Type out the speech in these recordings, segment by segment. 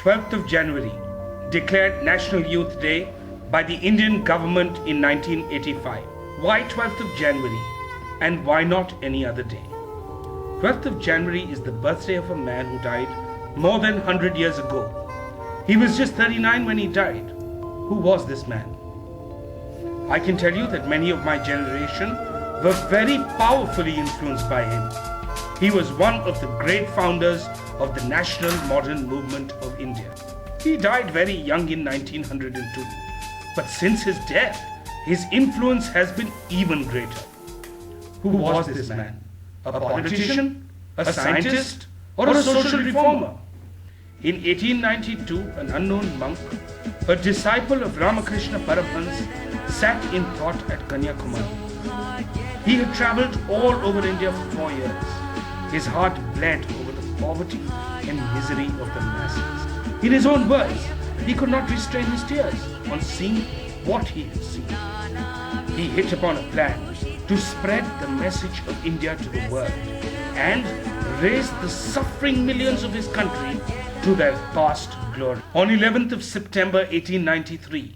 12th of January, declared National Youth Day by the Indian government in 1985. Why 12th of January and why not any other day? 12th of January is the birthday of a man who died more than 100 years ago. He was just 39 when he died. Who was this man? I can tell you that many of my generation were very powerfully influenced by him. He was one of the great founders of the national modern movement of India. He died very young in 1902. But since his death, his influence has been even greater. Who was this man? A politician, a scientist, or a social reformer? In 1892, an unknown monk, a disciple of Ramakrishna Paramahansa, sat in thought at Kanyakumari. He had travelled all over India for 4 years. His heart bled over the poverty and misery of the masses. In his own words, he could not restrain his tears on seeing what he had seen. He hit upon a plan to spread the message of India to the world and raise the suffering millions of his country to their past glory. On 11th of September 1893,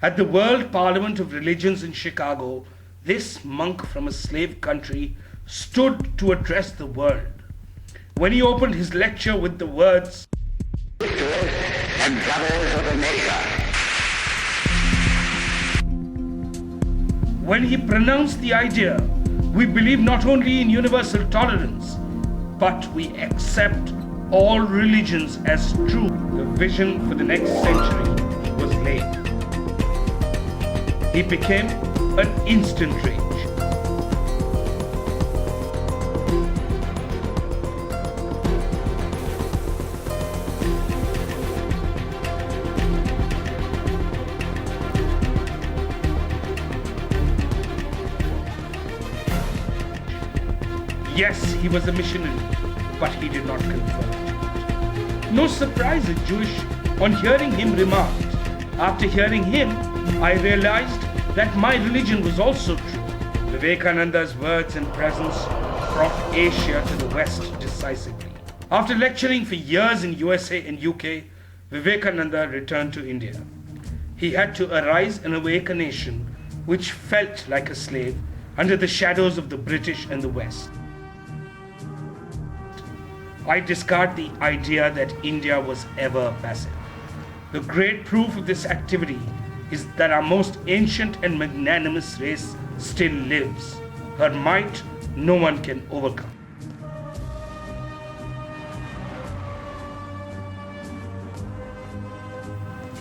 at the World Parliament of Religions in Chicago, this monk from a slave country stood to address the world. When he opened his lecture with the words, "Sisters and brothers of America," when he pronounced the idea, "We believe not only in universal tolerance, but we accept all religions as true," the vision for the next century was laid. He became an instant rage. Yes, he was a missionary, but he did not convert. No surprise a Jewish on hearing him remarked, "After hearing him, I realized that my religion was also true." Vivekananda's words and presence brought Asia to the West decisively. After lecturing for years in USA and UK, Vivekananda returned to India. He had to arise and awake a nation which felt like a slave under the shadows of the British and the West. I discard the idea that India was ever passive. The great proof of this activity is that our most ancient and magnanimous race still lives. Her might no one can overcome.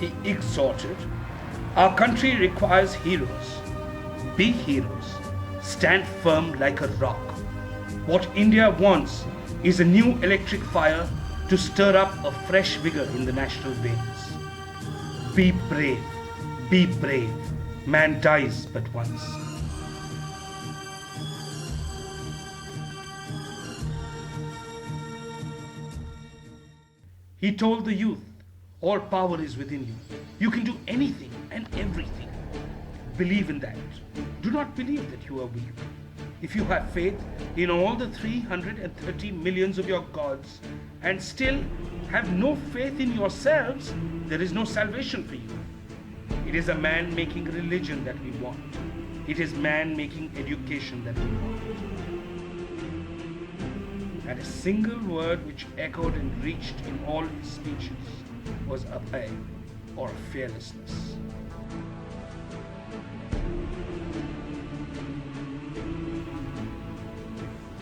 He exhorted, "Our country requires heroes. Be heroes. Stand firm like a rock. What India wants is a new electric fire to stir up a fresh vigor in the national veins. Be brave, be brave. Man dies but once." He told the youth, "All power is within you. You can do anything and everything. Believe in that. Do not believe that you are weak. If you have faith in all the 330 millions of your gods and still have no faith in yourselves, there is no salvation for you. It is a man-making religion that we want. It is man-making education that we want." And a single word which echoed and reached in all his speeches was abhay, or fearlessness.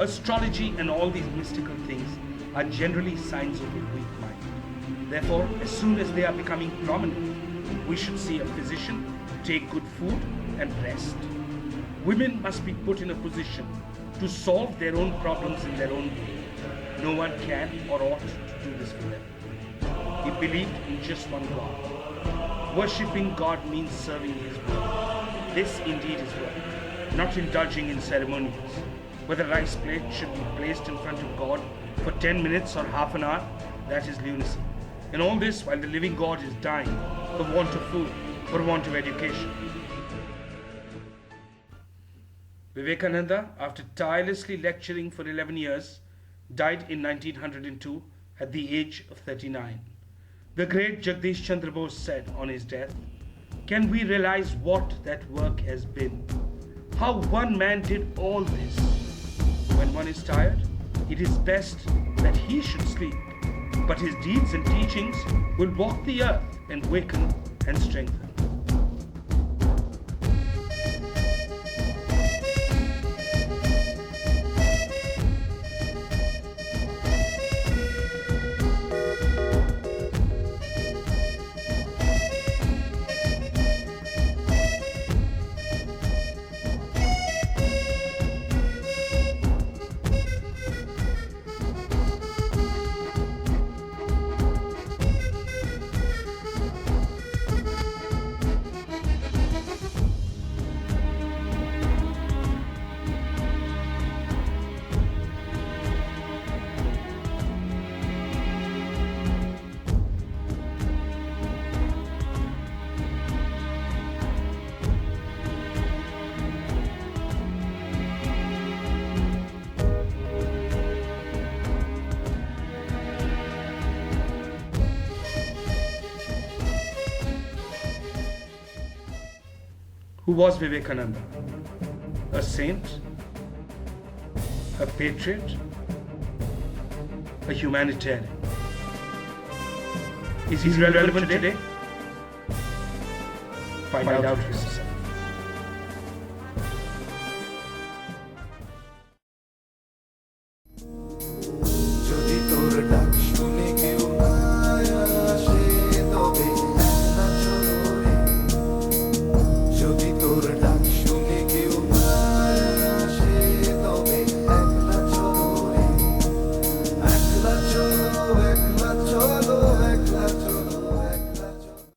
Astrology and all these mystical things are generally signs of a weak mind. Therefore, as soon as they are becoming prominent, we should see a physician, take good food, and rest. Women must be put in a position to solve their own problems in their own way. No one can or ought to do this for them. He believed in just one God. Worshipping God means serving His word. This indeed is work, not indulging in ceremonials. Whether rice plate should be placed in front of God for 10 minutes or half an hour, that is lunacy. And all this while the living God is dying for want of food, for want of education. Vivekananda, after tirelessly lecturing for 11 years, died in 1902 at the age of 39. The great Jagdish Chandra Bose said on his death, "Can we realize what that work has been? How one man did all this? When one is tired, it is best that he should sleep, but his deeds and teachings will walk the earth and waken and strengthen." Who was Vivekananda? A saint? A patriot? A humanitarian? Is he relevant today? Find out for yourself.